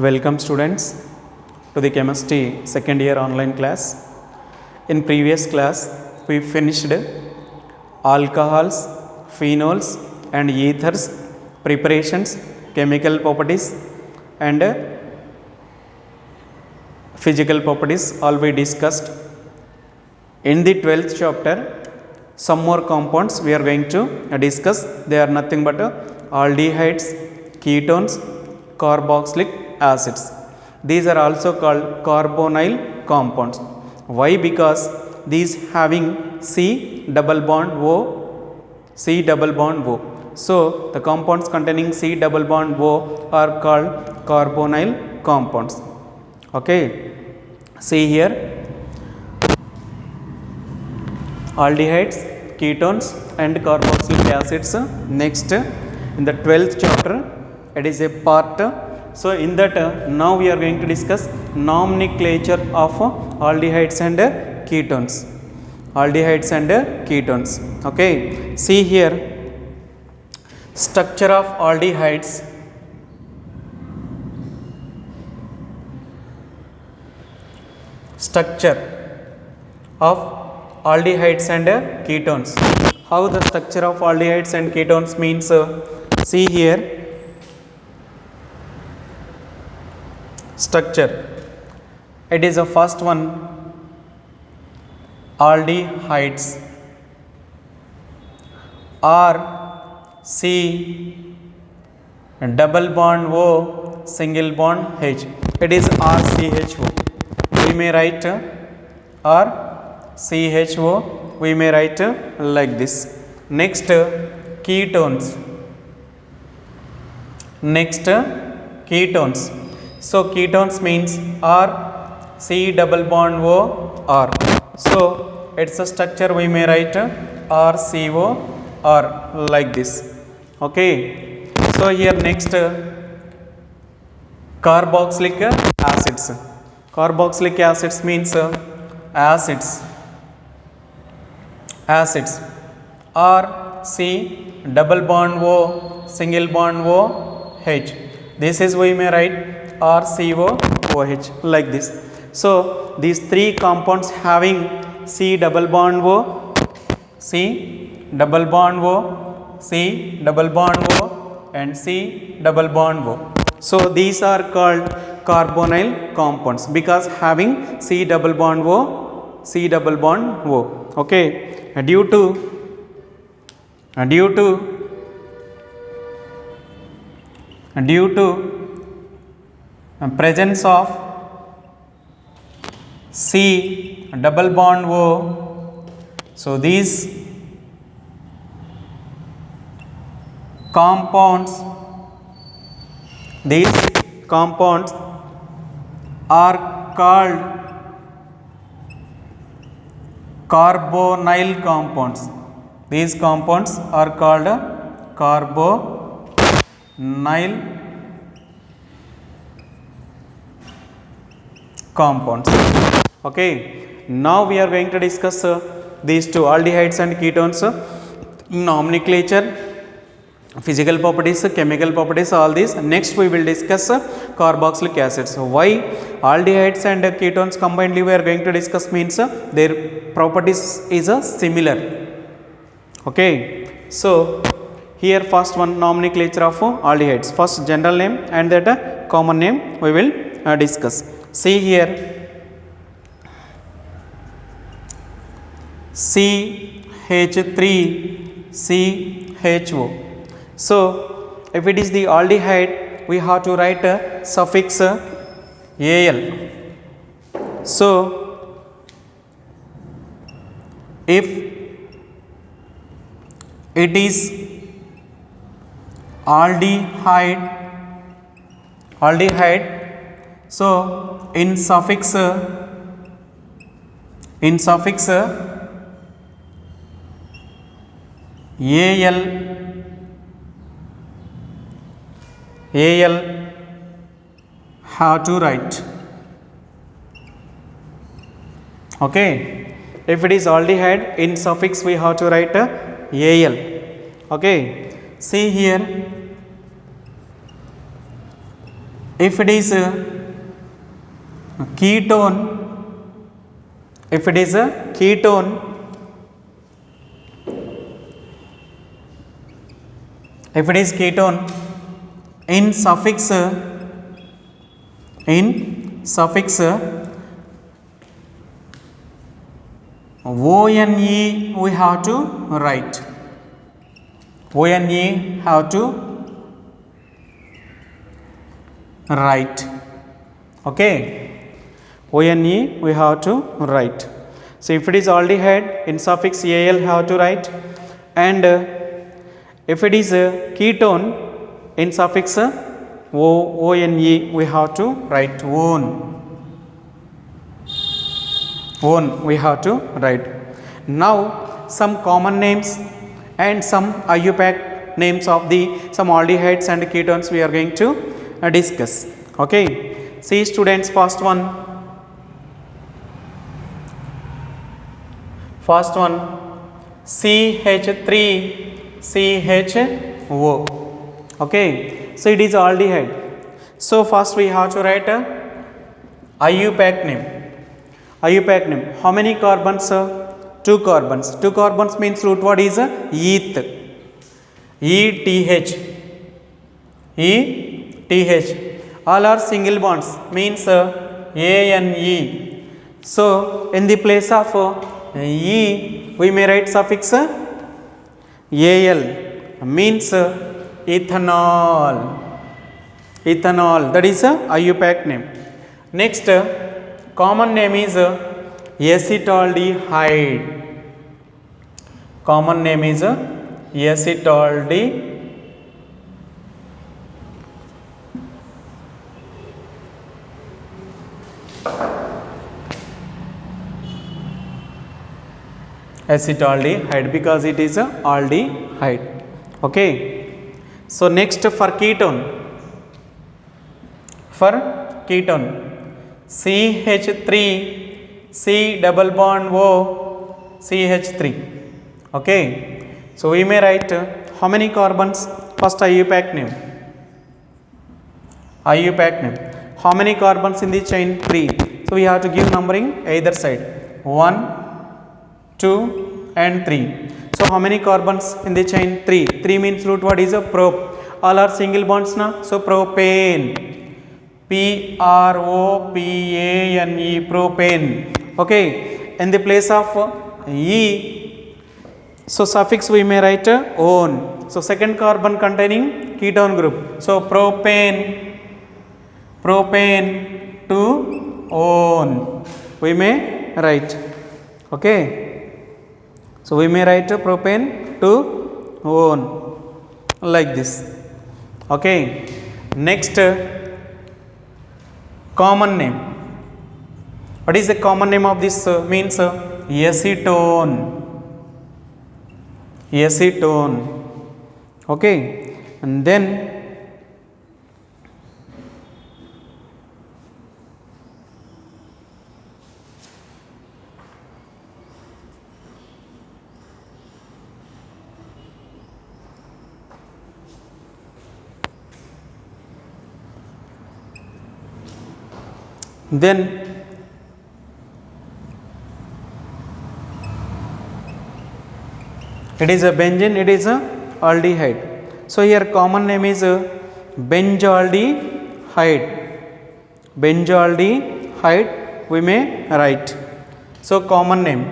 Welcome students to the chemistry second year online class. In previous class we finished alcohols, phenols and ethers preparations, chemical properties and physical properties all we discussed. In the 12th chapter some more compounds we are going to discuss. They are nothing but aldehydes, ketones, carboxylic acids. These are also called carbonyl compounds. Why? Because these having C double bond O, C double bond O. So the compounds containing C double bond O are called carbonyl compounds. Okay, see here, aldehydes, ketones and carboxylic acids. Next in the 12th chapter, it is a part. So in that now we are going to discuss nomenclature of aldehydes and ketones. Aldehydes and ketones. Okay, see here, structure of aldehydes. Structure of aldehydes and ketones. How the structure of aldehydes and ketones means? See here, structure. It is the first one, aldehydes are C double bond O single bond H. It is RCHO. We may write RCHO. We may write like this. Next, ketones. Next, ketones. So ketones means R C double bond O R. So it's a structure we may write RCO R like this. Okay. So here next, carboxylic acids. Carboxylic acids means acids. Acids R C double bond O single bond O H. This is we may write RCOOH like this. So these three compounds having C double bond O, C double bond O, C double bond O and C double bond O. So these are called carbonyl compounds because having C double bond O, C double bond O. Okay, due to presence of C double bond O, so these compounds are called carbonyl compounds. These compounds are called carbonyl compounds. Okay, now we are going to discuss these two, aldehydes and ketones, nomenclature, physical properties, chemical properties, all these. Next we will discuss carboxylic acids. Why aldehydes and ketones combinedly we are going to discuss means their properties is similar. Okay, so here first one, nomenclature of aldehydes. First general name and that common name we will discuss. See here, CH3CHO. So if it is the aldehyde, we have to write a suffix AL. So if it is aldehyde, so in suffix AL have to write. Okay, if it is aldehyde, in suffix we have to write AL. Okay, see here, If it is a ketone, if it is a ketone, if it is ketone in suffix ONE we have to write. ONE have to write. Okay. ONE we have to write. So if it is aldehyde, in suffix AL have to write, and if it is a ketone, in suffix ONE we have to write one. One we have to write. Now some common names and some IUPAC names of the some aldehydes and ketones we are going to discuss. Okay. See students, first one CH3CHO. Okay, so it is aldehyde. So first we have to write a IUPAC name. IUPAC name. How many carbons? 2 carbons. 2 carbons means root word is ETH. ETH. ETH. All are single bonds means ANE. So in the place of E we may write suffix AL means ethanol. Ethanol, that is a IUPAC name. Next common name is acetaldehyde. Common name is acetaldehyde. Acetaldehyde because it is a aldehyde. Okay. So next for ketone. For ketone, CH3 C double bond O CH3. Okay. So we may write how many carbons? First IUPAC name. IUPAC name. How many carbons in the chain? 3. So we have to give numbering either side. 1, 2 and 3. So how many carbons in the chain? 3. 3 means root word is a prop. All are single bonds now. So propane. PROPANE, propane. Okay. In the place of E, so suffix we may write one. So second carbon containing ketone group. So propane. Propane to one. We may write. Okay. So we may write propane to one like this. Okay. Next common name. What is the common name of this? Means acetone. Acetone. Okay. And then it is a benzene, it is a aldehyde. So here common name is benzaldehyde. Benzaldehyde we may write. So common name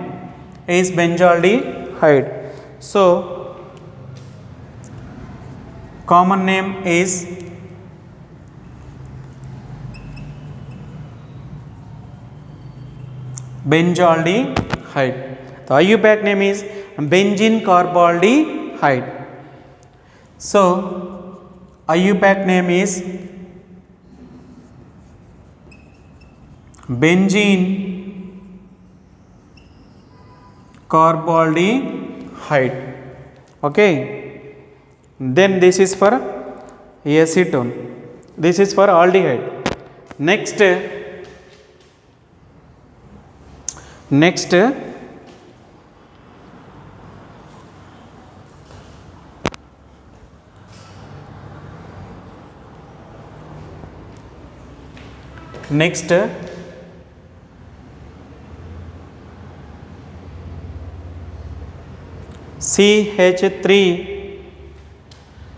is benzaldehyde. So common name is benzaldehyde. The IUPAC name is benzene carbaldehyde. So IUPAC name is benzene carbaldehyde. Okay. Then this is for acetone. This is for aldehyde. Next Next, CH3,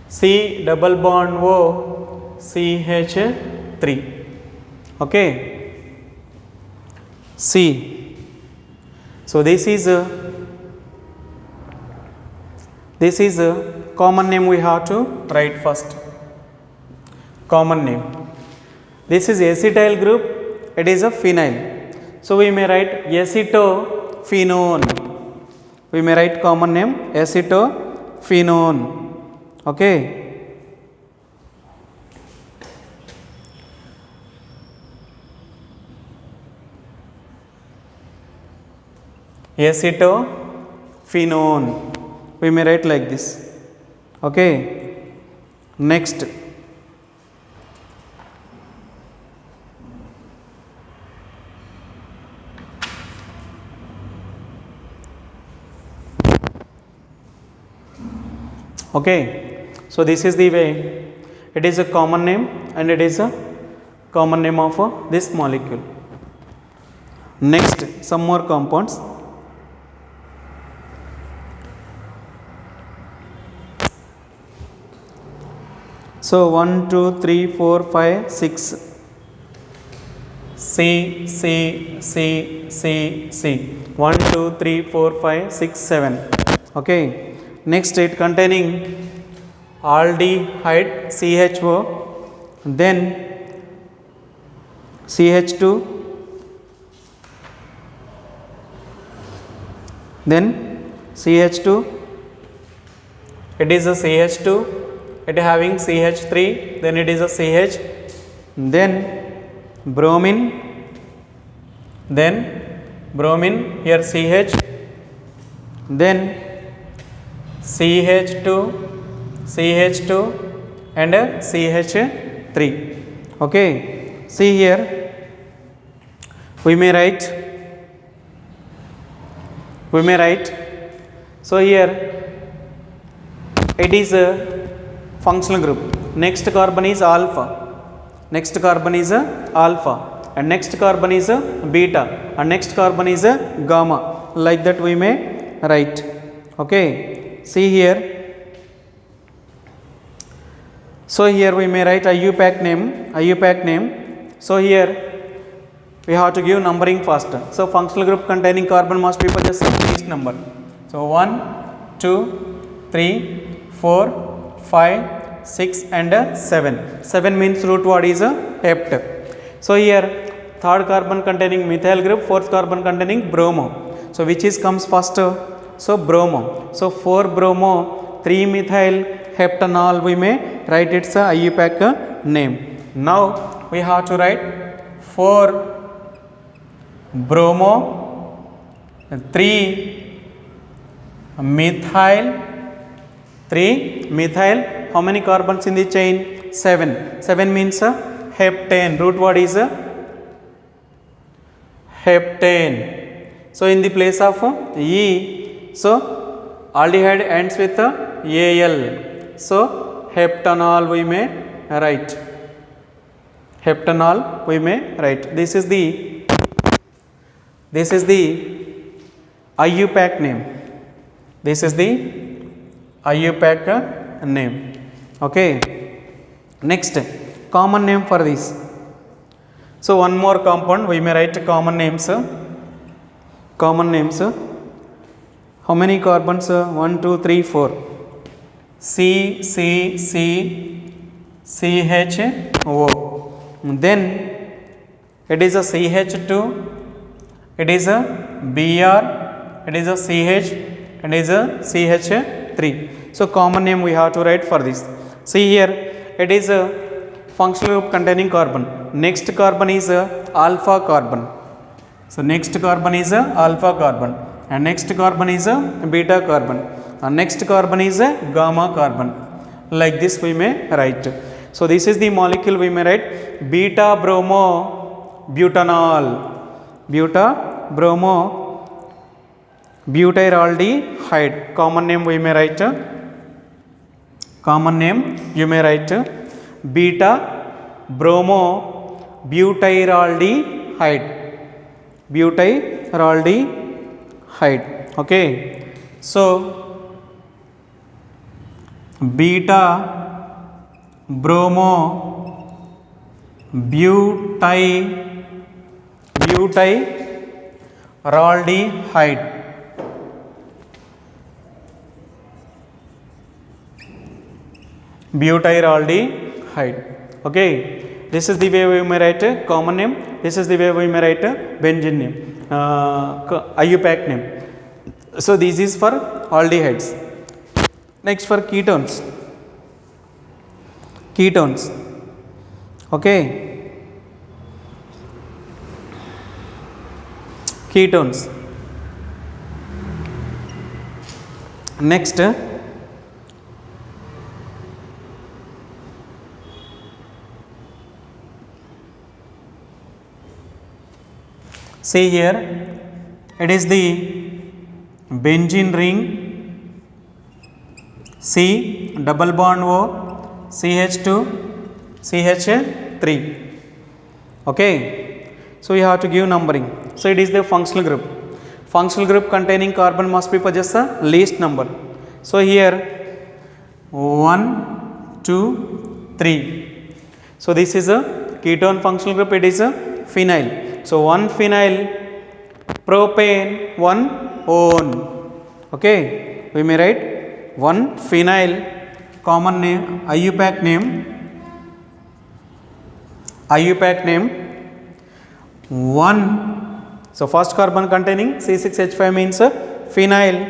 C double bond O, CH3. Okay, C. So this is a common name we have to write first. Common name. This is acetyl group, it is a phenyl. So we may write acetophenone. We may write common name acetophenone. Okay. Acetophenone. We may write like this. Okay. Next. Okay, so this is the way. It is a common name and it is a common name of this molecule. Next, some more compounds. So 1, 2, 3, 4, 5, 6. C, 1, 2, 3, 4, 5, 6, 7. Okay. Next, it containing aldehyde CHO, then CH2, then CH2. It is a CH2. It having CH3, then it is a CH, then bromine, here CH, then CH2 and CH3. Okay, see here we may write. So here it is a functional group. Next carbon is alpha. And next carbon is a beta. And next carbon is a gamma. Like that we may write. Okay. See here. So here we may write IUPAC name. So here we have to give numbering first. So functional group containing carbon must be possess least number. So 1, 2, 3, 4, 5, 6 and 7. 7 means root word is a hept. So here third carbon containing methyl group, fourth carbon containing bromo. So which is comes first? So bromo. So 4 bromo, 3 methyl heptanol, we may write its IUPAC name. Now we have to write 4 bromo, 3 methyl. How many carbons in the chain? 7. 7 means heptane. Root word is heptane. So in the place of E, so aldehyde ends with Al. So heptanol we may write. This is the IUPAC name. Okay. Next, common name for this. So one more compound we may write common names. How many carbons? 1, 2, 3, 4. CHO. Then it is a CH2, it is a Br, it is a CH, and it is a CH3. So common name we have to write for this. See here, it is a functional group containing carbon. Next carbon is alpha carbon. So next carbon is alpha carbon, and next carbon is beta carbon, and next carbon is gamma carbon. Like this we may write. So this is the molecule we may write beta bromo butanol. Butyraldehyde. Common name we may write. Beta bromo butyraldehyde. Butyraldehyde. Okay. So beta bromo butyraldehyde. Butyraldehyde. Okay, this is the way we may write a common name. This is the way we may write a benzene name, IUPAC name. So this is for aldehydes. Next for ketones. Okay, ketones. Next, see here, it is the benzene ring, C double bond O, CH2, CH3. Okay, so you have to give numbering. So it is the functional group. Functional group containing carbon must be possess the least number. So here 1, 2, 3. So this is a ketone functional group. It is a phenyl. So 1 phenyl propane 1 one. Okay, we may write 1 phenyl, common name IUPAC name 1. So first carbon containing C6H5 means phenyl,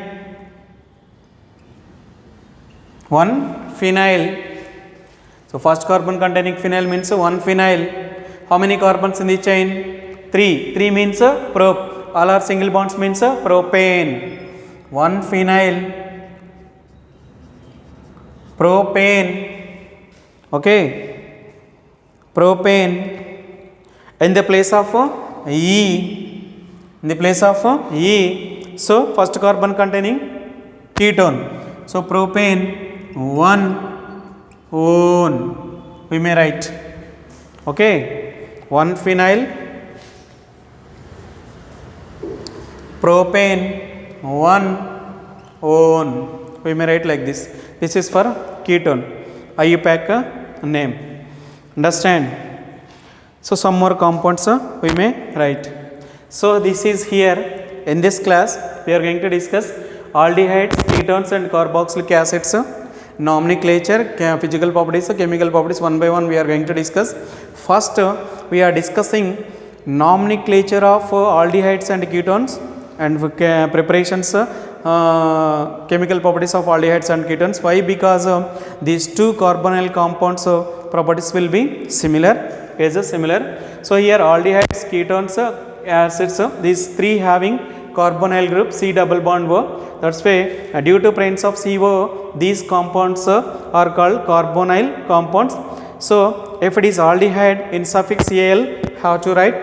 1 phenyl. So first carbon containing phenyl means 1 phenyl. How many carbons in the chain? 3 means prop. All are single bonds means propane. 1 phenyl propane. Okay, propane. In the place of E, so first carbon containing ketone. So propane 1 one we may write. Okay, 1 phenyl propane 1 one we may write like this. This is for ketone IUPAC name. Understand? So some more compounds we may write. So this is here in this class we are going to discuss aldehydes, ketones and carboxylic acids, nomenclature, physical properties, chemical properties. One by one we are going to discuss. First we are discussing nomenclature of aldehydes and ketones and preparations, chemical properties of aldehydes and ketones. Why? Because these two carbonyl compounds properties will be similar. So here aldehydes, ketones, acids, these three having carbonyl group C double bond O. That's why due to presence of CO, these compounds are called carbonyl compounds. So if it is aldehyde, in suffix Al have to write.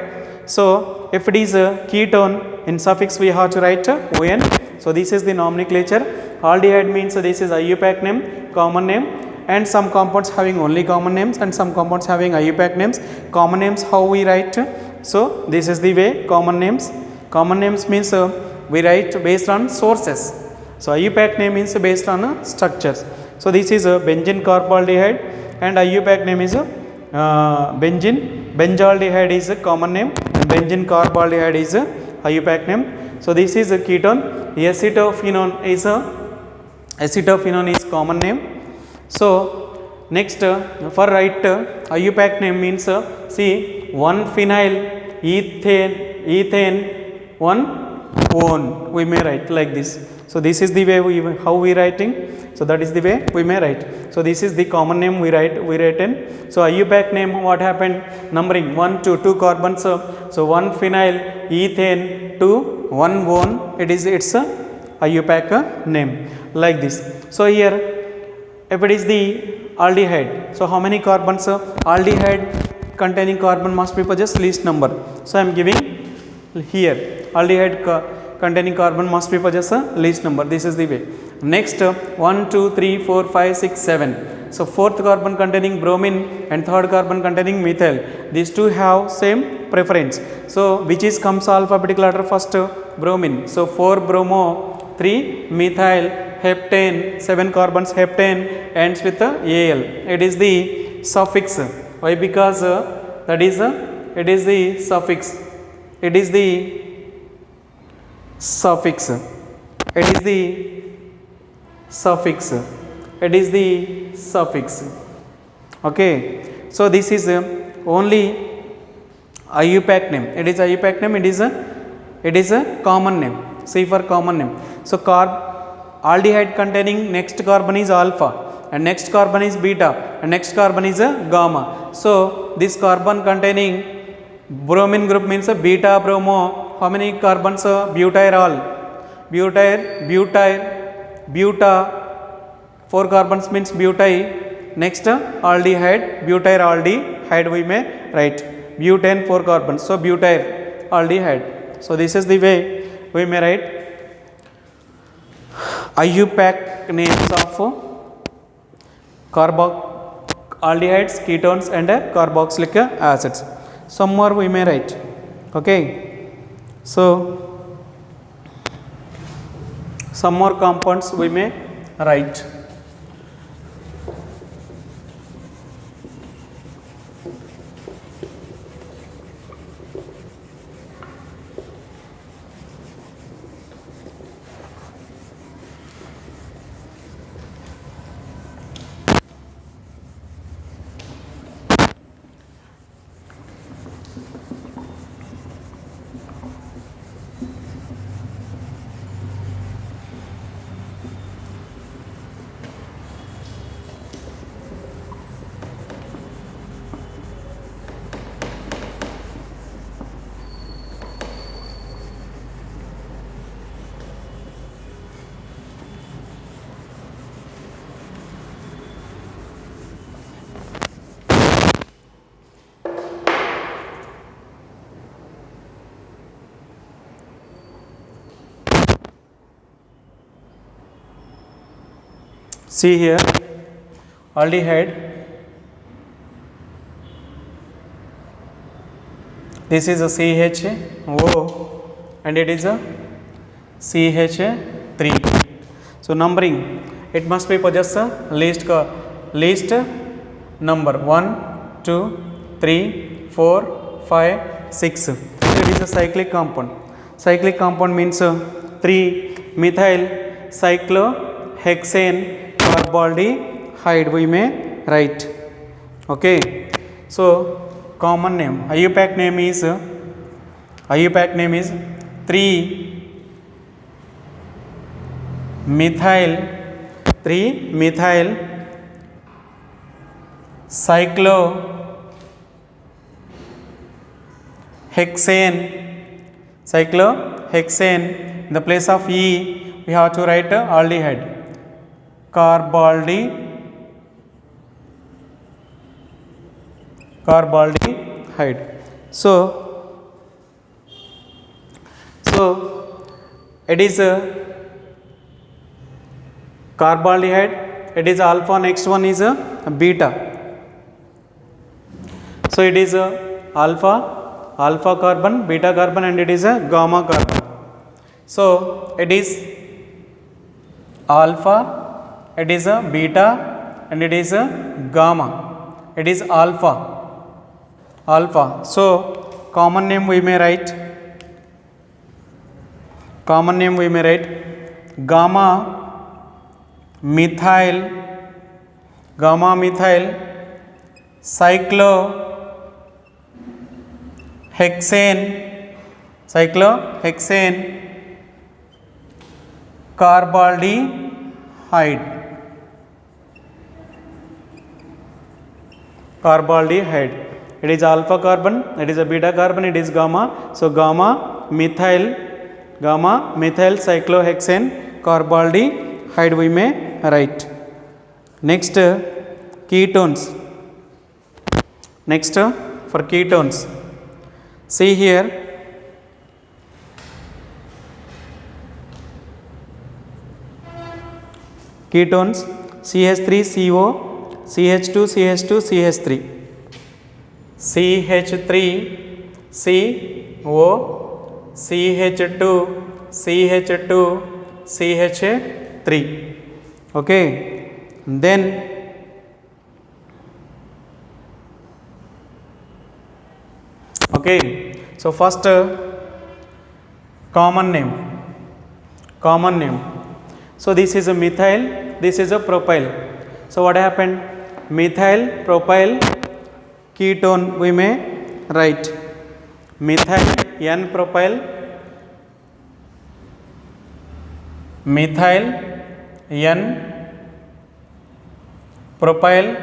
So if it is ketone, in suffix we have to write On. So this is the nomenclature. Aldehyde means this is IUPAC name, common name, and some compounds having only common names and some compounds having IUPAC names. Common names how we write? So this is the way common names. Common names means we write based on sources. So IUPAC name means based on structures. So this is benzene carbaldehyde and IUPAC name is benzene. Benzaldehyde is a common name and benzene carbaldehyde is IUPAC name. So this is a ketone. Acetophenone is common name. So next for write IUPAC name means see 1 phenyl ethane 1 one we may write like this. So this is the way how we writing. So that is the way we may write. So this is the common name we write in. So IUPAC name, what happened? Numbering 1 to 2 carbons. So 1 phenyl ethane to 1 one. It's a IUPAC name like this. So here if it is the aldehyde, so how many carbons? Aldehyde containing carbon must be possess least number. So I am giving here aldehyde containing carbon must be possess least number. This is the way. Next 1, 2, 3, 4, 5, 6, 7. So fourth carbon containing bromine and third carbon containing methyl, these two have same preference. So which is comes alphabetical order? First bromine. So 4 bromo, 3 methyl, heptane, 7 carbons, heptane ends with Al. It is the suffix. Why? Because that is it is the suffix. It is the suffix. It is the suffix. It is the suffix. Okay. So this is only IUPAC name. It is IUPAC name. It is a common name. See for common name. So aldehyde containing next carbon is alpha, and next carbon is beta, and next carbon is a gamma. So this carbon containing bromine group means a beta bromo. How many carbons? Butyrol, buta. 4 carbons means buty. Next aldehyde, butyraldehyde we may write. Butane 4 carbons, so butyraldehyde. So this is the way we may write IUPAC names of aldehydes, ketones and carboxylic acids. Some more we may write. Okay. So some more compounds we may write. See here, aldehyde. This is a CHO and it is a CH3. So numbering, it must be possess a least number 1, 2, 3, 4, 5, 6. So it is a cyclic compound. Cyclic compound means 3 methyl cyclohexane carbaldehyde we may write. Okay. So common name, IUPAC name is 3 methyl cyclohexane. In the place of E we have to write aldehyde, carbaldehyde. So it is a carbaldehyde, it is alpha, next one is a beta. So it is a alpha carbon, beta carbon and it is a gamma carbon. So it is alpha, it is a beta and it is a gamma. It is alpha. So common name we may write gamma methyl cyclohexane carbaldehyde. It is alpha carbon, it is a beta carbon, it is gamma. So gamma methyl cyclohexane carbaldehyde we may write. Next ketones. For ketones, see here, ketones CH3CO CH2 CH2 CH3 CH3 CO CH2 CH2 CH3. Okay, then okay, so first common name. So this is a methyl, this is a propyl. So what happened? Methyl propyl ketone we may write methyl N propyl, methyl N propyl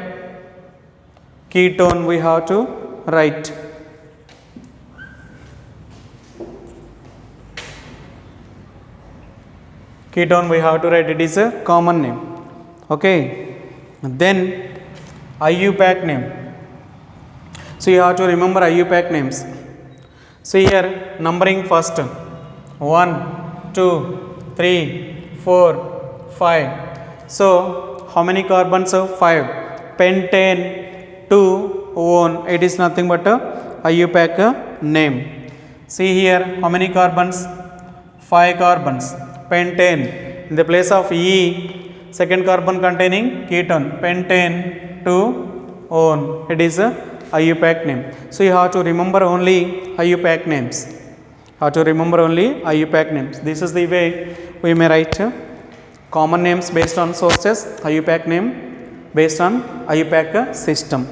ketone we have to write. Ketone we have to write, it is a common name. Okay, then IUPAC name. So you have to remember IUPAC names. So here numbering first 1 2 3 4 5. So how many carbons? 5. Pentane 2 one, it is nothing but a IUPAC name. See here how many carbons? 5 carbons. Pentane, in the place of E, second carbon containing ketone, pentane 2 one, it is a IUPAC name. So you have to remember only IUPAC names. This is the way we may write common names based on sources, IUPAC name based on IUPAC system.